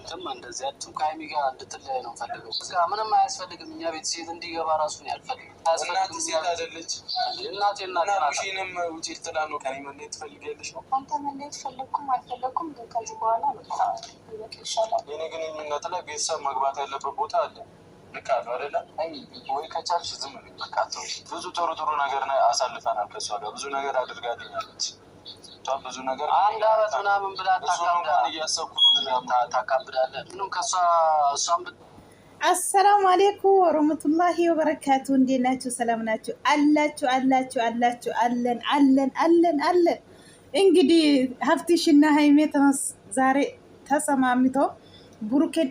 አንተም እንደዚህ አትም ከሀይሚ ጋር እንድትለያይ ነው ፈልገው። በቃ ምንም አያስፈልግም። እኛ ቤት ሴት እንዲገባ ራሱን ያልፈልግም። እናት ሴት አይደለች እናቴ ሽንም ውጭ ልጥላ ነው ከኔ መለየት ትፈልጊያለሽ ነው? አንተ መለየት ፈለግኩም አልፈለግኩም ግን ከዚህ በኋላ ይሻላል። የኔ ግንኙነት ላይ ቤተሰብ መግባት ያለበት ቦታ አለ። ልክ አሉ አይደለ? ወይ ከቻልሽ ዝም በቃ ብዙ ጥሩ ነገር አሳልፈናል። ከሷ ጋር ብዙ ነገር አድርጋልኛለች። ብዙ ነገር አንድ አመት ምናምን ብላ እያሰብኩ ነው ታካብዳለህ። ምንም ከሷ እሷም አሰላሙ አሌይኩም ወረህመቱላሂ ወበረካቱ። እንዴት ናችሁ? ሰላም ናችሁ? አላችሁ? አለን። እንግዲህ ሀፍትሽና ሀይሜ ዛሬ ተሰማምቶ ብሩኬን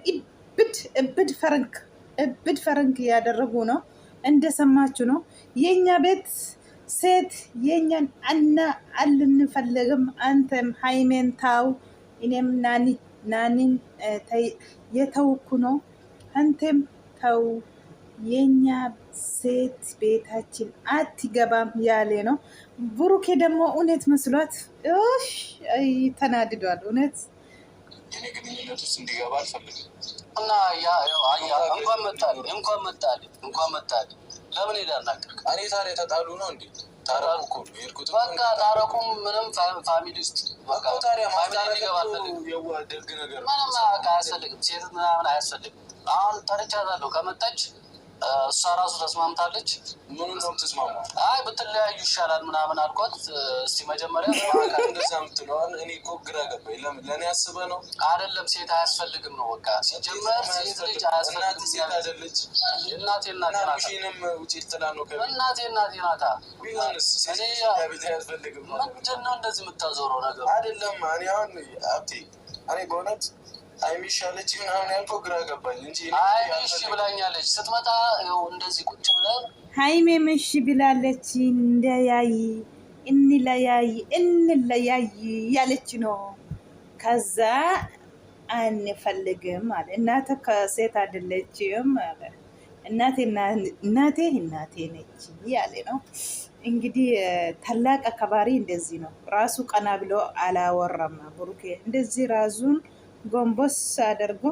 እብድ ፈረንክ ያደረጉ ነው። እንደሰማችሁ ነው። የኛ ቤት ሴት የኛን አልንፈልግም። አንተም ሀይሜን ታው፣ እኔም ናኒን የተውኩ ነው። አንተም ተው፣ የኛ ሴት ቤታችን አትገባም ያለ ነው። ብሩኬ ደግሞ እውነት መስሏት ተናድዷል። እውነት የኔ ግንኙነት ውስጥ እንዲገባ አልፈልግም እና እንኳን መጣል ለምን ሄዳናገር እኔ ታዲያ ተጣሉ ነው እንዴ? ታረቁ እኮ ነው የሄድኩት። በቃ ታረቁም ምንም ፋሚሊ ውስጥ በቃ ታዲያ ፋሚሊ ይገባል። ደግ ነገር ምንም አያስፈልግም። ሴት ምናምን አያስፈልግም። አሁን ጠርቻታለሁ። ከመጣች እሷ ራሱ ተስማምታለች። ምኑን ነው የምትስማማው? አይ ብትለያዩ ይሻላል ምናምን አልኳት። እስቲ መጀመሪያ እንደዛ የምትለዋል። እኔ እኮ ግራ ገባኝ። ለእኔ አስበህ ነው? አይደለም ሴት አያስፈልግም ነው በቃ። ሲጀመር ሴት ልጅ አያስፈልግም። ሴት አይደለች እናቴ ናታ። ሽንም ውጭ ልጥላ ነው እናቴ ናታ። ቢሆንስ ቤት አያስፈልግም ነው? ምንድን ነው እንደዚህ የምታዞረው ነገር? አይደለም እኔ አሁን አብቴ እኔ በእውነት አይሚሻለች ምናምን ያልከው ግራ ገባኝ እንጂ አይሚሽ ብላኛለች። ስትመጣ እንደዚህ ቁጭ ብለን ሀይሜም እሺ ብላለች። እንለያይ ያለች ነው። ከዛ አንፈልግም አለ። እናተ ከሴት አይደለችም አለ። እናቴ ነች ያለ ነው። እንግዲህ ታላቅ አካባሪ እንደዚህ ነው። ራሱ ቀና ብሎ አላወራም። ብሩኬ እንደዚህ ራሱን ጎንበስ አደርጎ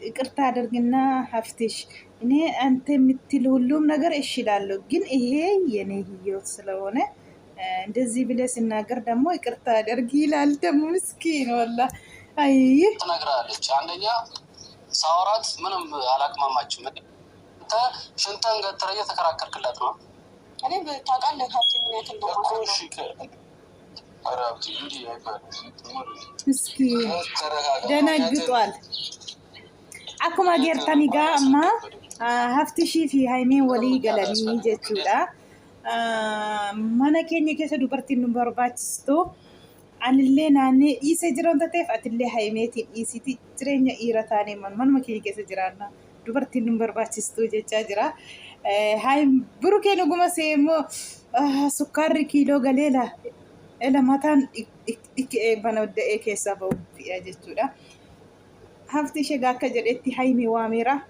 ይቅርታ አደርግና ሀፍትሽ እኔ አንተ የምትል ሁሉም ነገር እሽላለሁ፣ ግን ይሄ የኔ ህይወት ስለሆነ እንደዚህ ብለህ ሲናገር ደግሞ ይቅርታ አደርግ ይላል። ደግሞ ምስኪን ወላ አይ ትነግራለች። አንደኛ ሳወራት ምንም አላቅማማችም። አንተ ሽንተን ገትረ እየተከራከርክላት ነው። እኔ ታውቃለህ ሀብቴ ምን ያክል ነው እስኪ ደነግጧል። akkuma agartani gaa amma haftishii fi haymeen walii galanii jechuudha. Mana keenya keessa dubartiin nu barbaachistu anillee naannee dhiisee jiran tateef atillee haymeetiin dhiisiti jireenya dhiira taanee manuma keenya keessa jiraanna dubartiin nu barbaachistu jechaa jira. Burukee dhuguma seemmoo sukkaarri kiiloo galeela mataan bana wadda'ee keessaa ba'uudha jechuudha. Hafti ishee akka jedhetti haymee waameera.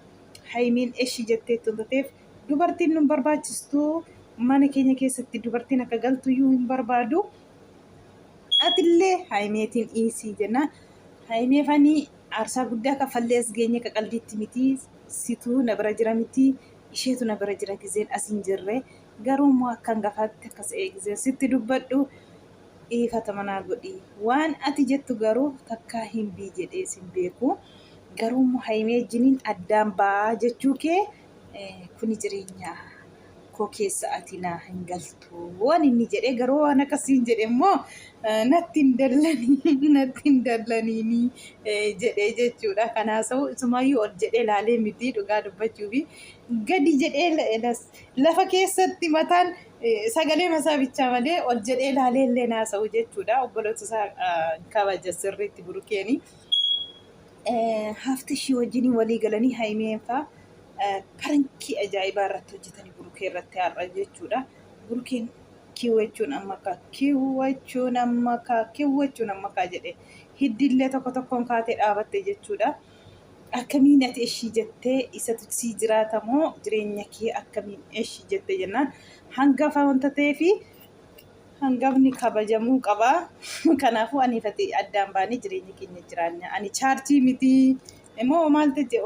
Haymeen eshi jettee tuntateef dubartiin nu barbaachistu mana keenya keessatti dubartiin akka galtuyyuu hin barbaadu. Atillee haymeetiin dhiisii jenna. Haymee fanii aarsaa guddaa kaffallee as geenye qaqaldiitti miti. Situu na bira jira miti. Isheetu na bira jira gizeen as hin jirre. Garuu immoo akkan gafaatti akkas eegizeen sitti dubbadhu. Ifata manaa godhi waan ati jettu garuu takkaa hin bii jedhee sin beeku. Garuu immoo haymee jiniin addaan ba'aa jechuu kee kuni jireenya koo keessa ati naa hin galtu waan inni jedhee garuu waan akkasiin jedhe immoo natti hin dallaniini jedhee jechuudha. Kanaafuu isumayyuu ol jedhee laalee miti dhugaa dubbachuu fi gadi jedhee lafa keessatti mataan sagalee masaa bichaa malee ol jedhee laalee illee naasa'u jechuudha. Obboloota isaa kabaja sirriitti Burukeeni. Haftishii wajjin walii galanii haymeen fa'aa parankii ajaa'ibaa irratti hojjetanii Burukee irratti har'a jechuudha. Burukeen kiwwachuun amma kaa jedhee hiddillee tokkoon kaatee dhaabatte jechuudha. Akkamiin ati eshi jettee isatu sii jiraatamoo jireenya kee akkamiin eshi jettee jennaan hangafa wanta ta'eefi hangafni kabajamuu qaba. Kanaafuu ani fati addaan baanii jireenya keenya jiraanna. Ani chaarjii miti immoo maal ta'e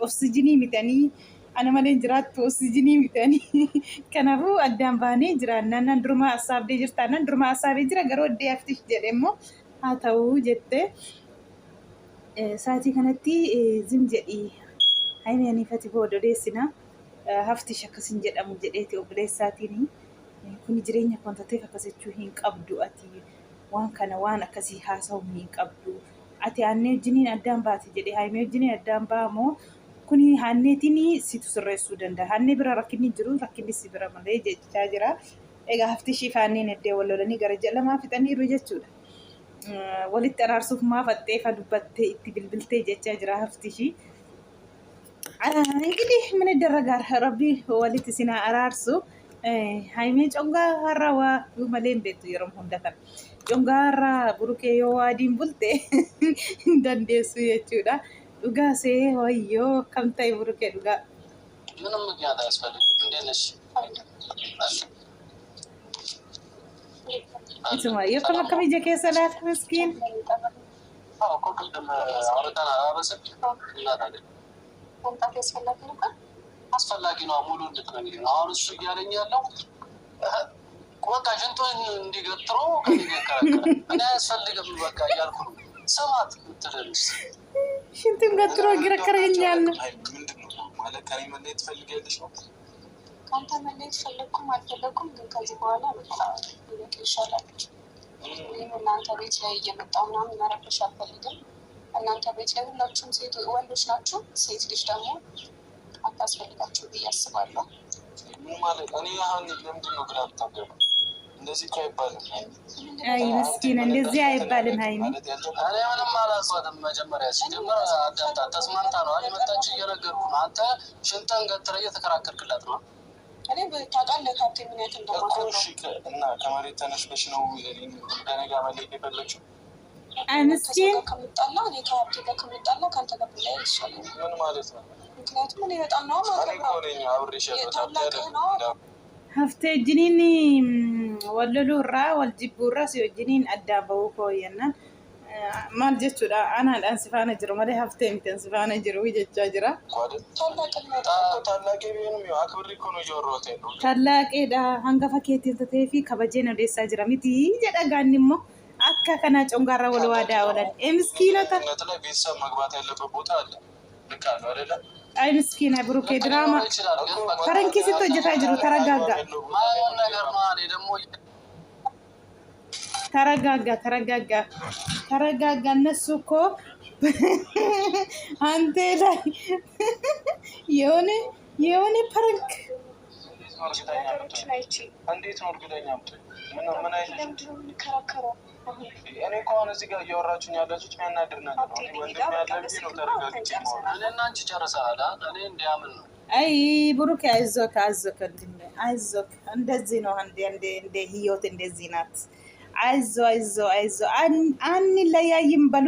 oksijinii mitanii ana malee jiraattu oksijinii mitanii. Kanaafuu addaan baanii jiraanna. Nan duruma asaabdee jirta. Nan duruma asaabee jira garuu addee hafti jedhee immoo haa ta'uu jettee sa'aatii kanatti zim jedhii haimee ani fati boododeessina. Haftish akkasin jedhamu jedheeti obboleessaatiin kun jireenya kontateef akkasachuu hin qabdu ati waan kana waan akkasii haasa'u hin qabdu ati haannee wajjiniin addaan baate jedhee haimee wajjiniin addaan ba'amoo kun haanneetiin situ sirreessuu danda'a haannee bira rakkinni jiru rakkinni si bira malee jechaa jira. Egaa haftishiif haanneen eddee wal lolanii gara jalamaa fixaniiru jechuudha. Walitti araarsuuf maaf axxeefa dubbattee itti bilbiltee jechaa jira haftishii. እንግዲህ ምን ይደረጋል ረቢ ወሊት ሲና አራርሱ ሃይሜ ጮንጋራ ዋ መሌን ቤቱ የሮም ሁንደከን ጮንጋራ ብሩኬ የዋዲን ቡልቴ እንደንዴሱ የቹዳ ዱጋሴ ወዮ ከምታይ ብሩኬ ዱጋ ምንም ምክንያት አያስፈልግም። እንዴት ነሽ? اسمع يكون كم يجي كيسلات مسكين አዎ ኮንደም አውርተን አላበሰብ እና ታዲያ መምጣት ያስፈላጊ ነበር። አስፈላጊ ነው። ሙሉ እንድትነግሪ ነው አሁን እሱ እያለኝ ያለው። በቃ ሽንጡን እንዲገጥሮ ከሚገከራከራ እኔ አያስፈልግም በቃ እያልኩ ነው። ስማት ምትደርስ ሽንጡን ገጥሮ ይገከረኛል። ምንድነው ማለት ከኔ መለየት ትፈልጊያለሽ ነው? ካንተ መለየት ፈለግኩም አልፈለግኩም ግን ከዚህ በኋላ በቃ ይሻላል። እኔም እናንተ ቤት ላይ እየመጣሁ ምናምን መረበሽ አልፈልግም። እናንተ ቤት ላይ ሁላችሁም ሴት ወንዶች ናችሁ። ሴት ልጅ ደግሞ አታስፈልጋችሁ ብዬ አስባለሁ። ማለት እኔ አሁን ለምንድን ነው ግራ ብታገባ? እንደዚህ እኮ አይባልም። አይ ምስኪን እንደዚህ አይባልም። ሃይሚ እኔ ምንም አላልኳትም። መጀመሪያ ሲጀመር አዳምጣ ተስማምታ ነው አይደል መጣች እየነገርኩ ነው። አንተ ሽንጠን ገትረ እየተከራከርክላት ነው። እኔ ታውቃለህ ሀብቴ ምን ያክል እንደማከብረው እና ከመሬት ተነሽበሽ ነው ከእኔ ጋር መለየት የፈለግሽው? አይ ምስኪን ከምጣላ እኔ ከሀብቴ ጋር ከምጣላ ከአንተ ጋር ብላይ ይሻላል። ምን ማለት ነው? ምክንያቱም እኔ በጣም ነው ሀፍቴ ጅኒን ወለሉራ ወልጅቡራ ሲወጅኒን አዳበው ኮየና ማል ጀቹዳ አናዳን ሲፋነ ጅሩ ማለ ሀፍቴ ሚተን ሲፋነ ጅሩ ይጀቻ ጅራ ታላቄ ቢሆንም ያው አክብሬ እኮ ነው እያወራሁት ያለው። ታላቄዳ አንገፋ ኬቲን ተቴፊ ከበጄ ነው ደሳ ጅራ ሚቲ ጀዳጋኒሞ አካ ከና ጮንጋራ ወለዋዳ ወለን ምስኪናታ ላይ ቤተሰብ መግባት ያለበት ቦታ አለ። ልክ አለ አይደለ? አይ ምስኪና ብሩኬ ድራማ ፈረንኪ ስትወጀታ ጅሩ ተረጋጋ ማየው ነገር ነው። እኔ ደግሞ ተረጋጋ እነሱ እኮ አንተ ላይ የሆነ ፐረንክ እንዴት ነው እርግጠኛ ምትል? ምን አይነት እኔ እኮ አሁን እዚህ ጋር እያወራችሁኝ ያላችሁት የሚያናድር ነገር ነው። ወንድም ያለ ብዬ ነው ተረጋግጬ ነው። እኔ እና አንቺ ጨርሰሃል። እኔ እንዲያምን ነው። አይ ብሩኬ አይዞክ አይዞክ እንደዚህ ነው። እንደ ህይወት እንደዚህ ናት። አይዞ አንለያይም በሉ